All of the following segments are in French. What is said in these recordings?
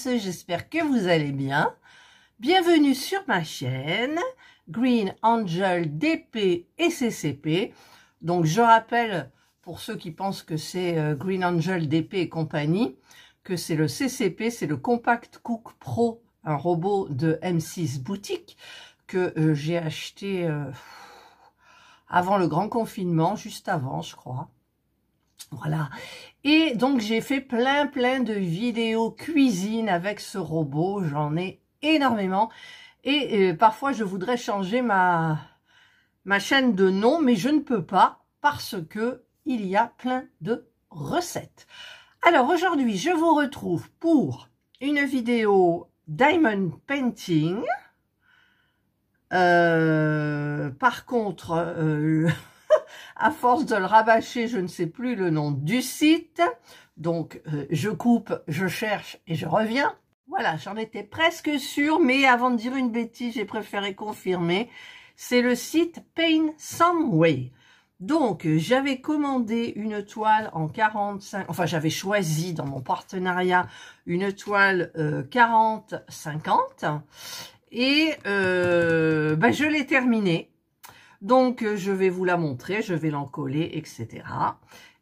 j'espère que vous allez bien. Bienvenue sur ma chaîne Green Angel DP et CCP. Donc je rappelle, pour ceux qui pensent que c'est Green Angel DP et compagnie, que c'est le CCP, c'est le Compact Cook Pro, un robot de M6 boutique que j'ai acheté avant le grand confinement, juste avant je crois. Voilà, et donc j'ai fait plein de vidéos cuisine avec ce robot, j'en ai énormément, et parfois je voudrais changer ma chaîne de nom, mais je ne peux pas parce que il y a plein de recettes. Alors aujourd'hui je vous retrouve pour une vidéo Diamond Painting. Par contre, à force de le rabâcher, je ne sais plus le nom du site. Donc, je coupe, je cherche et je reviens. Voilà, j'en étais presque sûre, mais avant de dire une bêtise, j'ai préféré confirmer. C'est le site Paint Some Way. Donc, j'avais commandé une toile en 45... Enfin, j'avais choisi dans mon partenariat une toile 40-50. Et je l'ai terminée. Donc, je vais vous la montrer, je vais l'encoller, etc.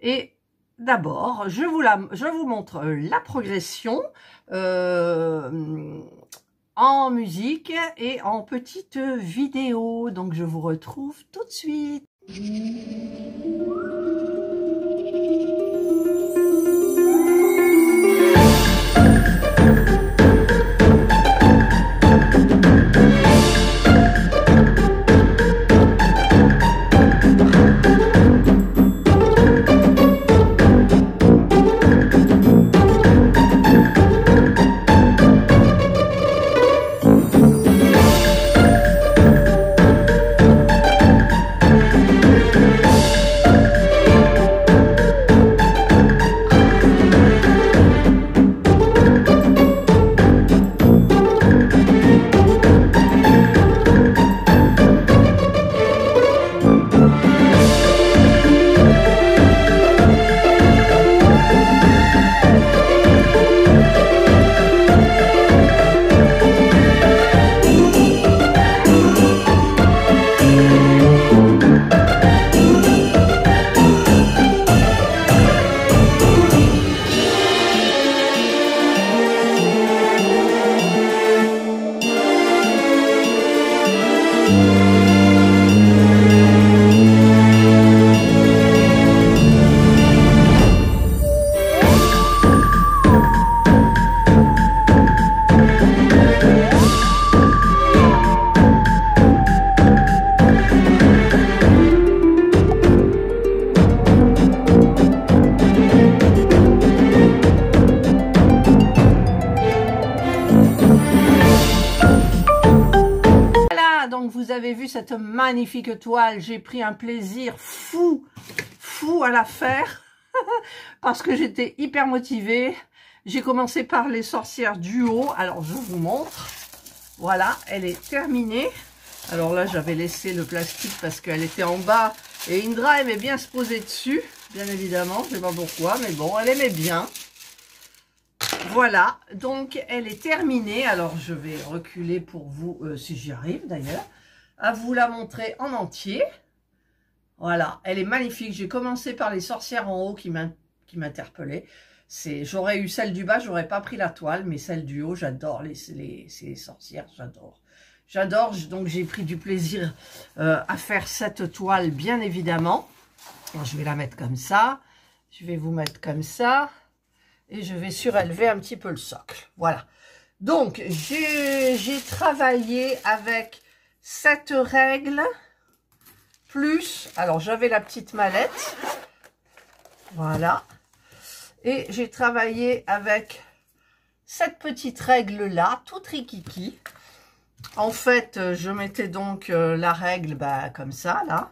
Et d'abord, je vous montre la progression en musique et en petite vidéo. Donc, je vous retrouve tout de suite. Donc vous avez vu cette magnifique toile, j'ai pris un plaisir fou à la faire parce que j'étais hyper motivée. J'ai commencé par les sorcières du haut, alors je vous montre. Voilà, elle est terminée. Alors là j'avais laissé le plastique parce qu'elle était en bas et Indra aimait bien se poser dessus, bien évidemment, je ne sais pas pourquoi, mais bon, elle aimait bien. Voilà, donc elle est terminée. Alors je vais reculer pour vous, si j'y arrive d'ailleurs, à vous la montrer en entier. Voilà, elle est magnifique. J'ai commencé par les sorcières en haut qui m'interpellaient. J'aurais eu celle du bas, j'aurais pas pris la toile, mais celle du haut, j'adore ces sorcières, j'adore. J'adore, donc j'ai pris du plaisir à faire cette toile, bien évidemment. Alors, je vais la mettre comme ça, je vais vous mettre comme ça. Et je vais surélever un petit peu le socle. Voilà. Donc, j'ai travaillé avec cette règle, plus... Alors, j'avais la petite mallette. Voilà. Et j'ai travaillé avec cette petite règle-là, toute rikiki. En fait, je mettais donc la règle comme ça, là.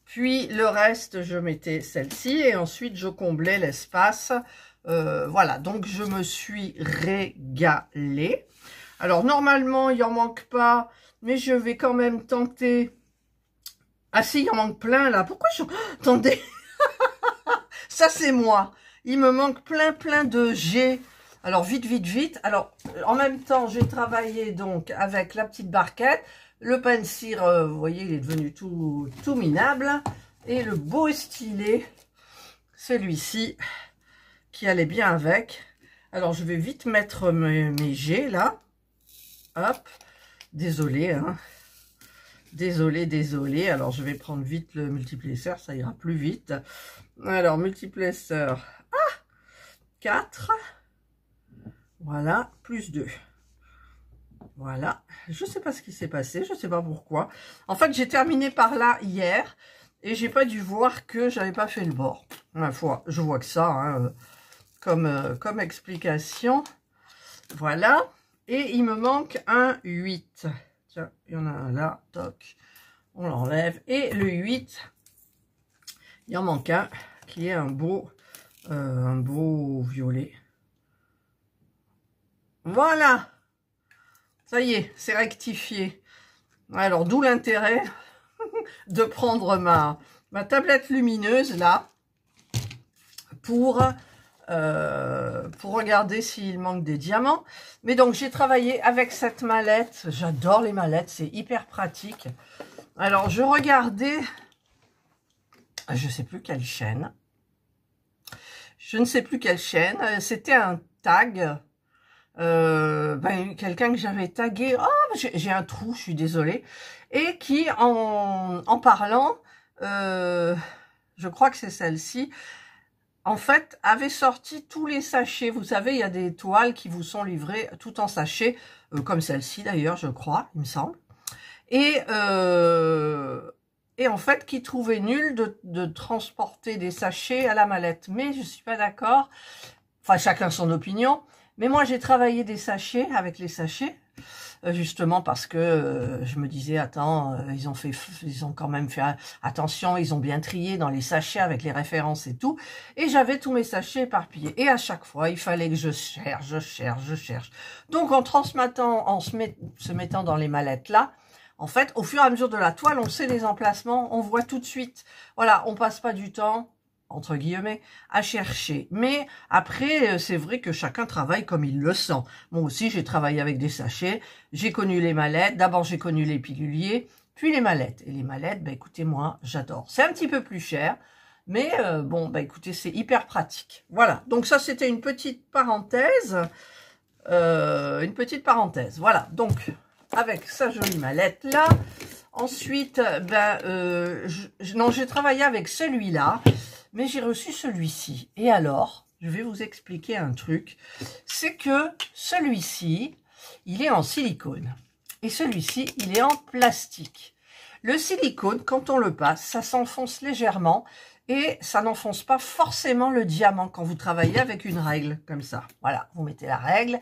Puis, le reste, je mettais celle-ci. Et ensuite, je comblais l'espace. Voilà, donc je me suis régalée. Alors normalement il en manque pas, mais je vais quand même tenter. Ah si, il en manque plein là. Pourquoi je... Attendez, ça c'est moi. Il me manque plein de G Alors, vite, vite, vite. Alors, en même temps, j'ai travaillé donc avec la petite barquette. Le pencil, vous voyez, il est devenu tout minable. Et le beau stylet, celui-ci, qui allait bien avec. Alors, je vais vite mettre mes G, là. Hop. Désolé, hein. Désolé, désolé. Alors, je vais prendre vite le multiplesseur, ça ira plus vite. Alors, multiplesseur, 4. Voilà, plus 2. Voilà. Je sais pas ce qui s'est passé, je sais pas pourquoi. En fait, j'ai terminé par là hier et j'ai pas dû voir que j'avais pas fait le bord. Ma foi, je vois que ça, hein, comme explication. Voilà. Et il me manque un 8. Tiens, il y en a un là, toc. On l'enlève. Et le 8, il en manque un qui est un beau violet. Voilà. Ça y est, c'est rectifié. Alors, d'où l'intérêt de prendre ma tablette lumineuse, là, pour regarder s'il manque des diamants. Mais donc, j'ai travaillé avec cette mallette. J'adore les mallettes, c'est hyper pratique. Alors, je regardais, je ne sais plus quelle chaîne. Je ne sais plus quelle chaîne. C'était un tag. Quelqu'un que j'avais tagué. Oh, j'ai un trou, je suis désolée. Et qui, en parlant, je crois que c'est celle-ci, en fait, avait sorti tous les sachets. Vous savez, il y a des toiles qui vous sont livrées tout en sachet, comme celle-ci d'ailleurs, je crois, il me semble. Et en fait, qui trouvait nul de transporter des sachets à la mallette. Mais je suis pas d'accord. Enfin, chacun son opinion. Mais moi, j'ai travaillé des sachets avec les sachets. Justement parce que je me disais, attends, ils ont quand même fait attention, ils ont bien trié dans les sachets avec les références et tout. Et j'avais tous mes sachets éparpillés. Et à chaque fois, il fallait que je cherche. Donc, en transmettant, se mettant dans les mallettes là, en fait, au fur et à mesure de la toile, on sait les emplacements, on voit tout de suite. Voilà, on passe pas du temps, entre guillemets, à chercher. Mais après, c'est vrai que chacun travaille comme il le sent. Moi aussi, j'ai travaillé avec des sachets, j'ai connu les mallettes, d'abord j'ai connu les piluliers, puis les mallettes. Et les mallettes, bah, écoutez, moi, j'adore. C'est un petit peu plus cher, mais bon, bah, écoutez, c'est hyper pratique. Voilà, donc ça, c'était une petite parenthèse. Voilà, donc, avec sa jolie mallette-là. Ensuite, non, j'ai travaillé avec celui-là. Mais j'ai reçu celui-ci. Et alors, je vais vous expliquer un truc. C'est que celui-ci, il est en silicone. Et celui-ci, il est en plastique. Le silicone, quand on le passe, ça s'enfonce légèrement. Et ça n'enfonce pas forcément le diamant quand vous travaillez avec une règle comme ça. Voilà, vous mettez la règle.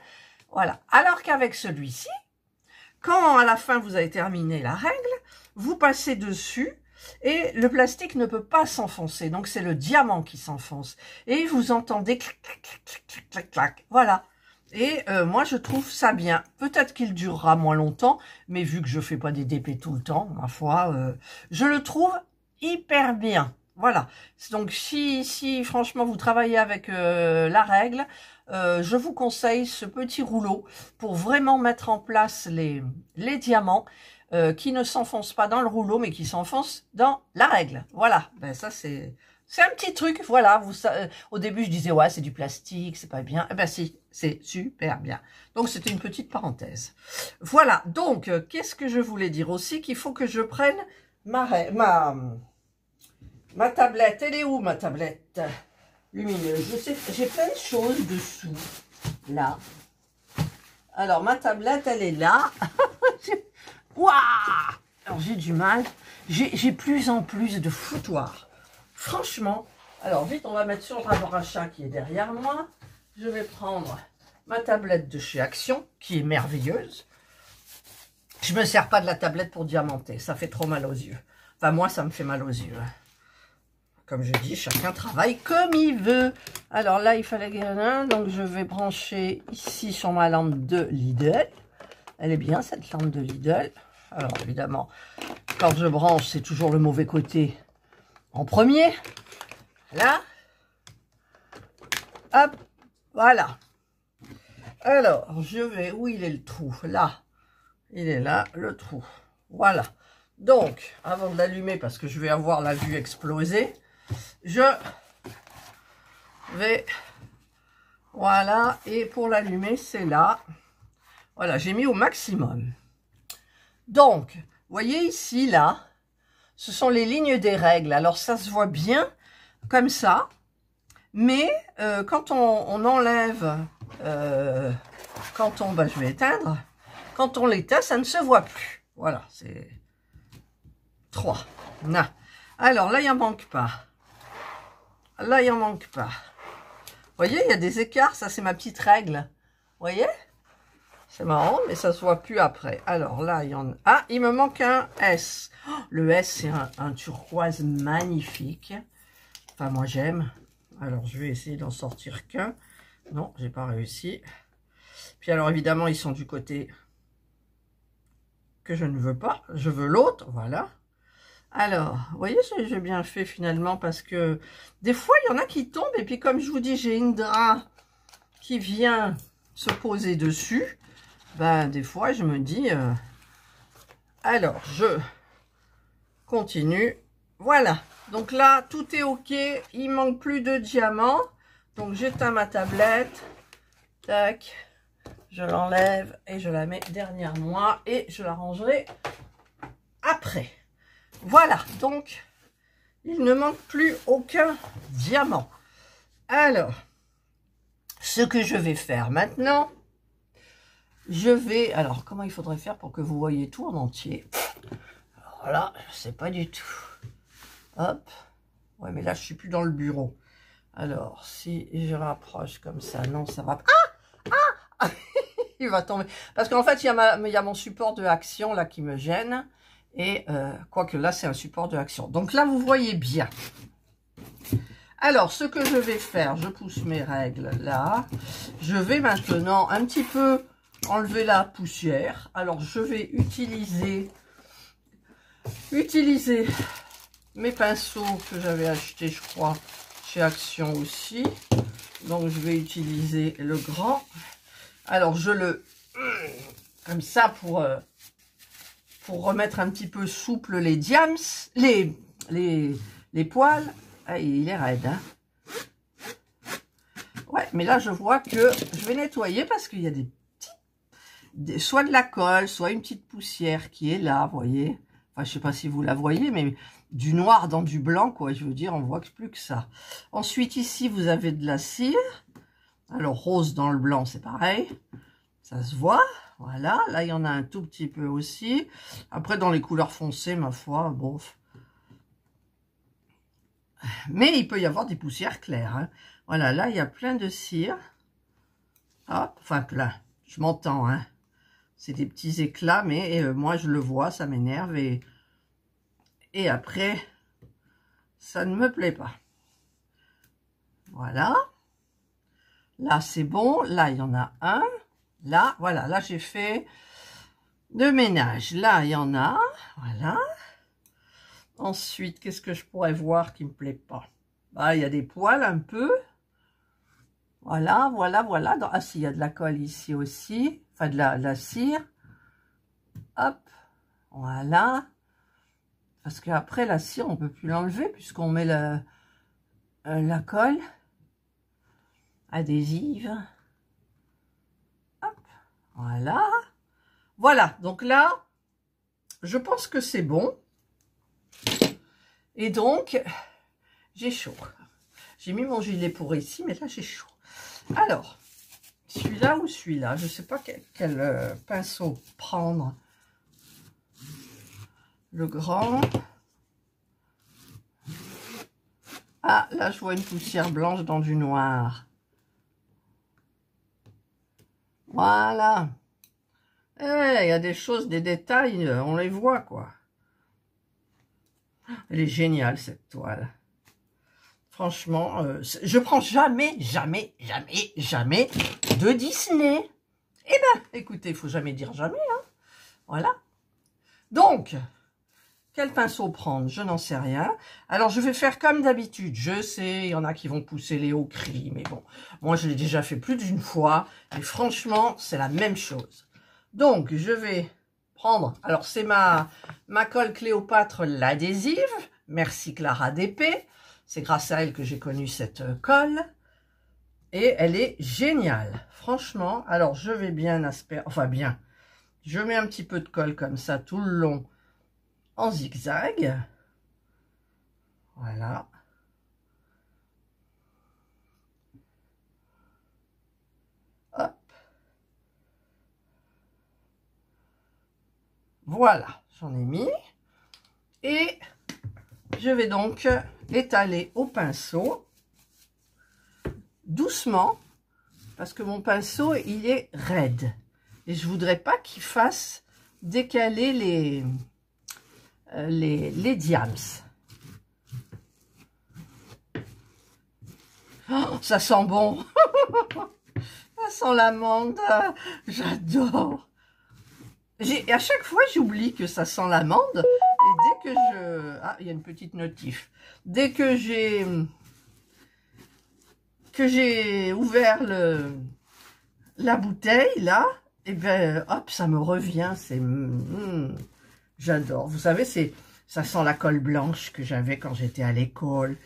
Voilà. Alors qu'avec celui-ci, quand à la fin vous avez terminé la règle, vous passez dessus. Et le plastique ne peut pas s'enfoncer. Donc, c'est le diamant qui s'enfonce. Et vous entendez clac, clac, clac, clac, clac, clac. Voilà. Et moi, je trouve ça bien. Peut-être qu'il durera moins longtemps. Mais vu que je fais pas des DP tout le temps, ma foi, je le trouve hyper bien. Voilà. Donc, si franchement, vous travaillez avec la règle, je vous conseille ce petit rouleau pour vraiment mettre en place les diamants. Qui ne s'enfonce pas dans le rouleau, mais qui s'enfonce dans la règle. Voilà, ben ça c'est un petit truc, voilà. Au début, je disais, ouais, c'est du plastique, c'est pas bien. Eh ben si, c'est super bien. Donc, c'était une petite parenthèse. Voilà, donc, qu'est-ce que je voulais dire aussi? Qu'il faut que je prenne ma tablette. Elle est où, ma tablette lumineuse? Je sais, j'ai plein de choses dessous, là. Alors, ma tablette, elle est là. Waouh! Alors, j'ai du mal. J'ai plus en plus de foutoirs. Franchement. Alors, vite, on va mettre sur le rachat qui est derrière moi. Je vais prendre ma tablette de chez Action, qui est merveilleuse. Je me sers pas de la tablette pour diamanter. Ça fait trop mal aux yeux. Enfin, moi, ça me fait mal aux yeux. Comme je dis, chacun travaille comme il veut. Alors là, il fallait un. Donc, je vais brancher ici sur ma lampe de Lidl. Elle est bien, cette lampe de Lidl. Alors, évidemment, quand je branche, c'est toujours le mauvais côté en premier. Là. Hop, voilà. Alors, je vais... Où il est le trou? Là. Il est là, le trou. Voilà. Donc, avant de l'allumer, parce que je vais avoir la vue explosée, je vais... Voilà. Et pour l'allumer, c'est là. Voilà, j'ai mis au maximum. Donc, vous voyez ici, là, ce sont les lignes des règles. Alors, ça se voit bien comme ça. Mais quand on enlève... bah, je vais éteindre. Quand on l'éteint, ça ne se voit plus. Voilà, c'est 3. Non. Alors là, il n'en manque pas. Là, il n'en manque pas. Vous voyez, il y a des écarts. Ça, c'est ma petite règle. Vous voyez? C'est marrant, mais ça se voit plus après. Alors là, il y en a... Ah, il me manque un S. Oh, le S, c'est un turquoise magnifique. Enfin, moi, j'aime. Alors, je vais essayer d'en sortir qu'un. Non, j'ai pas réussi. Puis alors, évidemment, ils sont du côté que je ne veux pas. Je veux l'autre, voilà. Alors, vous voyez, j'ai bien fait finalement parce que des fois, il y en a qui tombent. Et puis, comme je vous dis, j'ai une drap qui vient se poser dessus. Ben, des fois, je me dis... Alors, je continue. Voilà. Donc là, tout est OK. Il manque plus de diamants. Donc, j'éteins ma tablette. Tac. Je l'enlève et je la mets derrière moi. Et je la rangerai après. Voilà. Donc, il ne manque plus aucun diamant. Alors, ce que je vais faire maintenant, je vais... Alors, comment il faudrait faire pour que vous voyez tout en entier? Alors là, je ne sais pas du tout. Hop. Ouais, mais là, je suis plus dans le bureau. Alors, si je rapproche comme ça, non, ça va... Ah! Il va tomber. Parce qu'en fait, il y a mon support de action là qui me gêne. Et quoique là, c'est un support de action. Donc là, vous voyez bien. Alors, ce que je vais faire, je pousse mes règles là. Je vais maintenant un petit peu enlever la poussière. Alors, je vais utiliser mes pinceaux que j'avais achetés, je crois, chez Action aussi. Donc, je vais utiliser le grand. Alors, je le... Comme ça, pour remettre un petit peu souple les diams, les poils. Ah, il est raide, hein. Ouais, mais là, je vois que je vais nettoyer parce qu'il y a des petits... soit de la colle, soit une petite poussière qui est là, vous voyez. Enfin, je sais pas si vous la voyez, mais du noir dans du blanc, quoi. Je veux dire, on voit plus que ça. Ensuite, ici, vous avez de la cire. Alors, rose dans le blanc, c'est pareil. Ça se voit. Voilà. Là, il y en a un tout petit peu aussi. Après, dans les couleurs foncées, ma foi, bon. Mais il peut y avoir des poussières claires. Hein. Voilà, là, il y a plein de cire. Hop, enfin, plein. Je m'entends, hein. C'est des petits éclats, mais moi, je le vois, ça m'énerve. Et après, ça ne me plaît pas. Voilà. Là, c'est bon. Là, il y en a un. Là, voilà. Là, j'ai fait le ménage. Là, il y en a. Voilà. Ensuite, qu'est-ce que je pourrais voir qui ne me plaît pas? Ah, il y a des poils un peu. Voilà, voilà, voilà. Ah, si, il y a de la colle ici aussi. Enfin, de la cire. Hop. Voilà. Parce qu'après, la cire, on ne peut plus l'enlever puisqu'on met la colle adhésive. Hop. Voilà. Voilà. Donc là, je pense que c'est bon. Et donc, j'ai chaud. J'ai mis mon gilet pour ici, mais là, j'ai chaud. Alors, celui-là ou celui-là, je ne sais pas quel pinceau prendre. Le grand. Ah, là, je vois une poussière blanche dans du noir. Voilà. Eh, il y a des choses, des détails, on les voit, quoi. Elle est géniale, cette toile. Franchement, je prends jamais de Disney. Eh ben, écoutez, il faut jamais dire jamais, hein. Voilà. Donc, Quel pinceau prendre? Je n'en sais rien. Alors, je vais faire comme d'habitude. Je sais, il y en a qui vont pousser les hauts cris, mais bon, moi, je l'ai déjà fait plus d'une fois. Et franchement, c'est la même chose. Donc, je vais prendre... Alors, c'est ma colle Cléopâtre, l'adhésive. Merci Clara DP. C'est grâce à elle que j'ai connu cette colle. Et elle est géniale. Franchement, alors, je vais bien asperger... Enfin, bien. Je mets un petit peu de colle comme ça tout le long. En zigzag, voilà. Hop. Voilà, j'en ai mis. Et je vais donc étaler au pinceau, doucement, parce que mon pinceau, il est raide. Et je voudrais pas qu'il fasse décaler les diams. Oh, ça sent bon. Ça sent l'amande. J'adore. À chaque fois, j'oublie que ça sent l'amande. Et dès que je... Ah, il y a une petite notif. Dès que j'ai ouvert la bouteille, là, et ben, hop, ça me revient. C'est... j'adore. Vous savez, ça sent la colle blanche que j'avais quand j'étais à l'école.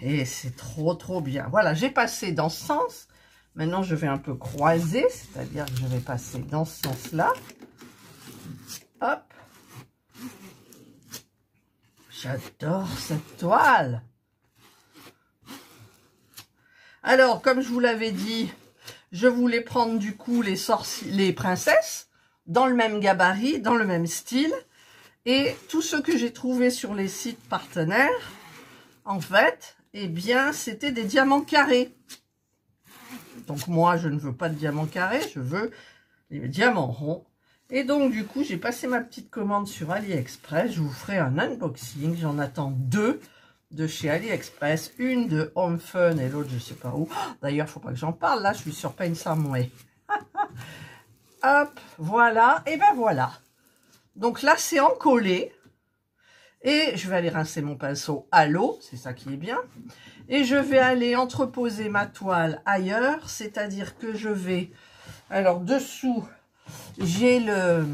Et c'est trop, trop bien. Voilà, j'ai passé dans ce sens. Maintenant, je vais un peu croiser, c'est-à-dire que je vais passer dans ce sens-là. Hop. J'adore cette toile. Alors, comme je vous l'avais dit, je voulais prendre du coup les princesses dans le même gabarit, dans le même style. Et tout ce que j'ai trouvé sur les sites partenaires, en fait, eh bien, c'était des diamants carrés. Donc moi, je ne veux pas de diamants carrés, je veux des diamants ronds. Et donc, du coup, j'ai passé ma petite commande sur AliExpress. Je vous ferai un unboxing. J'en attends 2 de chez AliExpress. Une de Home Fun et l'autre, je ne sais pas où. D'ailleurs, il ne faut pas que j'en parle. Là, je suis sur Paint Some Way. Hop, voilà. Et ben voilà. Donc là, c'est encollé. Et je vais aller rincer mon pinceau à l'eau. C'est ça qui est bien. Et je vais aller entreposer ma toile ailleurs. C'est-à-dire que je vais... Alors, dessous... J'ai le...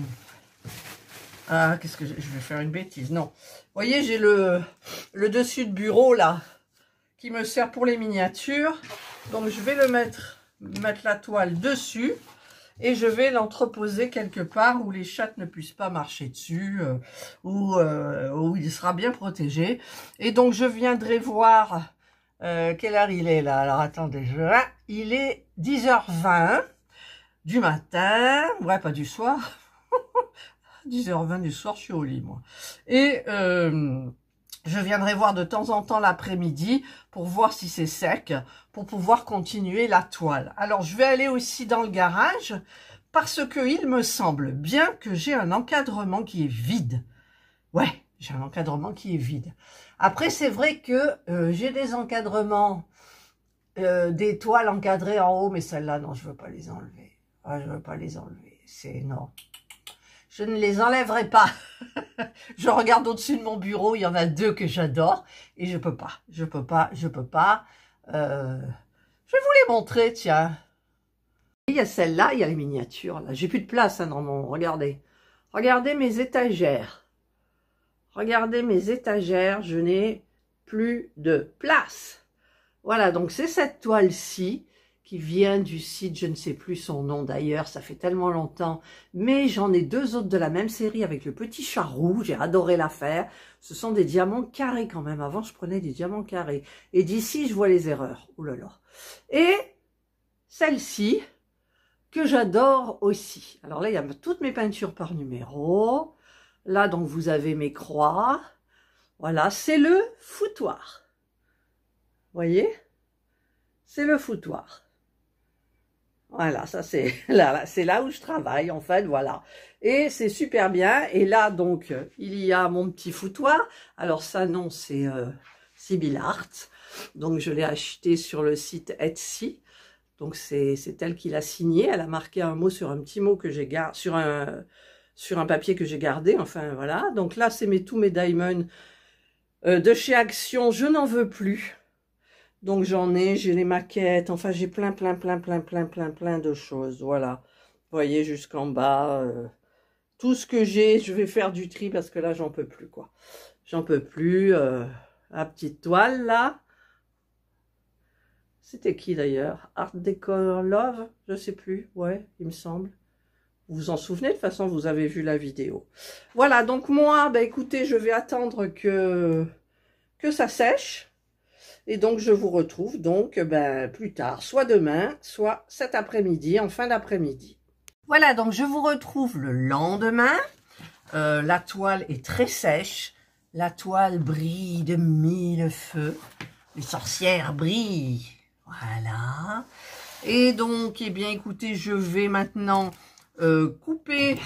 Ah, qu'est-ce que je vais faire une bêtise. Non. Vous voyez, j'ai le dessus de bureau, là, qui me sert pour les miniatures. Donc, je vais mettre la toile dessus. Et je vais l'entreposer quelque part où les chattes ne puissent pas marcher dessus. Où il sera bien protégé. Et donc, je viendrai voir... quelle heure il est, là? Alors, attendez. Il est 10h20. Du matin, ouais, pas du soir, 10h20 du soir, je suis au lit, moi. Et je viendrai voir de temps en temps l'après-midi pour voir si c'est sec, pour pouvoir continuer la toile. Alors, je vais aller aussi dans le garage parce que il me semble bien que j'ai un encadrement qui est vide. Ouais, j'ai un encadrement qui est vide. Après, c'est vrai que j'ai des encadrements, des toiles encadrées en haut, mais celles-là, non, je veux pas les enlever. Ah, je ne veux pas les enlever, c'est non. Je ne les enlèverai pas. Je regarde au-dessus de mon bureau, il y en a 2 que j'adore. Et je peux pas, je peux pas. Je vais vous les montrer, tiens. Il y a celle-là, il y a les miniatures. Là, j'ai plus de place hein, dans mon... Regardez. Regardez mes étagères. Regardez mes étagères, je n'ai plus de place. Voilà, donc c'est cette toile-ci qui vient du site, je ne sais plus son nom d'ailleurs, ça fait tellement longtemps, mais j'en ai 2 autres de la même série avec le petit chat roux, j'ai adoré la faire. Ce sont des diamants carrés quand même, avant je prenais des diamants carrés. Et d'ici, je vois les erreurs, oh là là. Et celle-ci, que j'adore aussi. Alors là, il y a toutes mes peintures par numéro. Là, donc, vous avez mes croix. Voilà, c'est le foutoir. Vous voyez? C'est le foutoir. Voilà, ça c'est là où je travaille en fait, voilà. Et c'est super bien. Et là donc, il y a mon petit foutoir. Alors ça non, c'est Sibyl Art. Donc je l'ai acheté sur le site Etsy. Donc c'est elle qui l'a signé. Elle a marqué un mot sur un petit mot que j'ai gardé, sur un sur un papier que j'ai gardé, enfin voilà. Donc là, c'est tous mes diamonds de chez Action, je n'en veux plus. Donc j'en ai, j'ai les maquettes, enfin j'ai plein de choses, voilà. Vous voyez jusqu'en bas, tout ce que j'ai, je vais faire du tri parce que là j'en peux plus quoi. J'en peux plus, la petite toile là. C'était qui d'ailleurs? Art Deco Love, je sais plus, ouais, il me semble. Vous vous en souvenez, de toute façon vous avez vu la vidéo. Voilà, donc moi, bah écoutez, je vais attendre que ça sèche. Et donc, je vous retrouve donc plus tard, soit demain, soit cet après-midi, en fin d'après-midi. Voilà, donc je vous retrouve le lendemain. La toile est très sèche. La toile brille de mille feux. Les sorcières brillent. Voilà. Et donc, eh bien, écoutez, je vais maintenant couper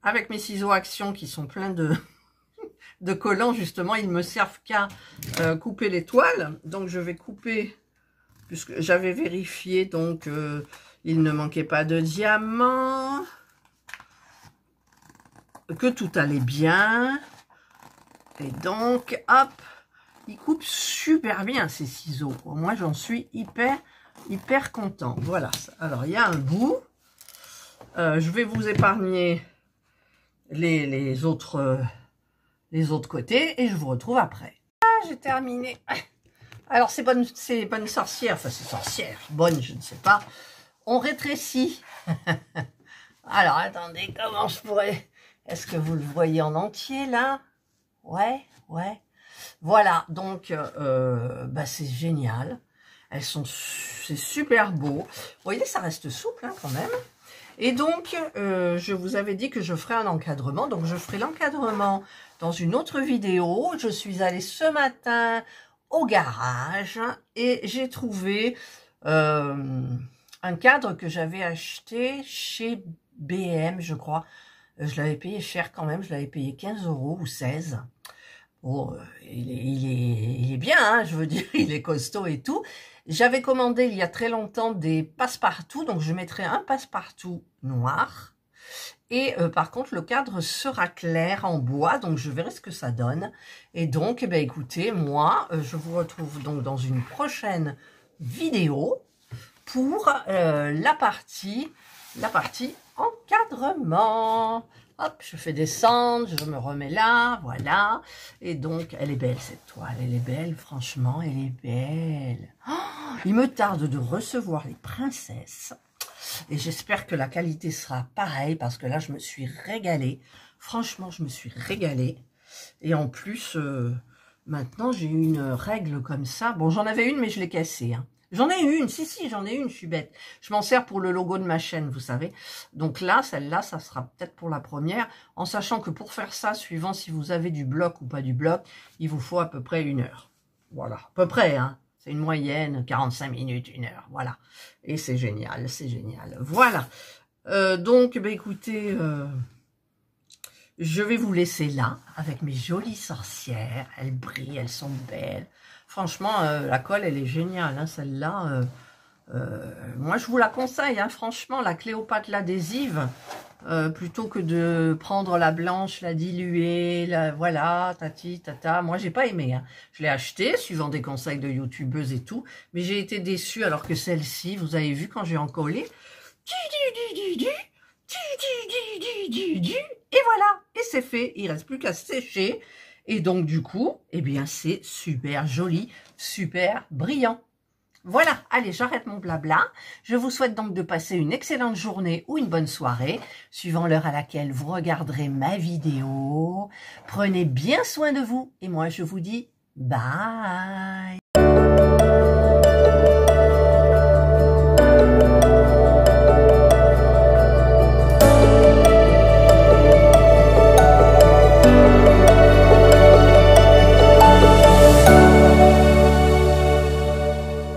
avec mes ciseaux Action qui sont pleins de collants, justement, ils me servent qu'à couper les toiles. Donc je vais couper, puisque j'avais vérifié, donc il ne manquait pas de diamants, que tout allait bien. Et donc, hop, ils coupent super bien ces ciseaux, quoi. Moi j'en suis hyper content. Voilà, alors il y a un bout. Je vais vous épargner les autres côtés et je vous retrouve après. Ah, j'ai terminé. Alors, c'est bonne sorcière, enfin, c'est sorcière, bonne, je ne sais pas. On rétrécit. Alors, attendez, comment je pourrais... Est-ce que vous le voyez en entier, là? Ouais. Voilà, donc, c'est génial. C'est super beau. Vous voyez, ça reste souple, hein, quand même. Et donc, je vous avais dit que je ferai un encadrement. Donc, je ferai l'encadrement dans une autre vidéo. Je suis allée ce matin au garage et j'ai trouvé un cadre que j'avais acheté chez BM, je crois. Je l'avais payé cher quand même. Je l'avais payé 15 € ou 16. Bon, il est bien, hein, je veux dire, il est costaud et tout. J'avais commandé il y a très longtemps des passe-partout, donc je mettrai un passe-partout noir. Et par contre, le cadre sera clair en bois, donc je verrai ce que ça donne. Et donc, écoutez, moi, je vous retrouve donc dans une prochaine vidéo pour la partie encadrement. Hop, je fais descendre, je me remets là, voilà. Et donc, elle est belle cette toile, elle est belle, franchement, elle est belle. Oh, il me tarde de recevoir les princesses. Et j'espère que la qualité sera pareille, parce que là, je me suis régalée. Franchement, je me suis régalée. Et en plus, maintenant, j'ai une règle comme ça. Bon, j'en avais une, mais je l'ai cassée, hein. J'en ai une, si, j'en ai une, je suis bête. Je m'en sers pour le logo de ma chaîne, vous savez. Donc là, celle-là, ça sera peut-être pour la première, en sachant que pour faire ça, suivant si vous avez du bloc ou pas du bloc, il vous faut à peu près 1 heure. Voilà, à peu près, hein. C'est une moyenne, 45 minutes, 1 heure, voilà. Et c'est génial, voilà. Donc, écoutez, je vais vous laisser là, avec mes jolies sorcières. Elles brillent, elles sont belles. Franchement, la colle, elle est géniale, hein, celle-là. Moi, je vous la conseille, hein, franchement, la Cléopâtre l'adhésive, plutôt que de prendre la blanche, la diluer, voilà, tati, tata. Moi, j'ai pas aimé, hein. Je l'ai achetée, suivant des conseils de youtubeuses et tout, mais j'ai été déçue, alors que celle-ci, vous avez vu, quand j'ai encollé, et voilà, et c'est fait, il reste plus qu'à sécher. Et donc, du coup, eh bien, c'est super joli, super brillant. Voilà, allez, j'arrête mon blabla. Je vous souhaite donc de passer une excellente journée ou une bonne soirée, suivant l'heure à laquelle vous regarderez ma vidéo. Prenez bien soin de vous et moi, je vous dis bye.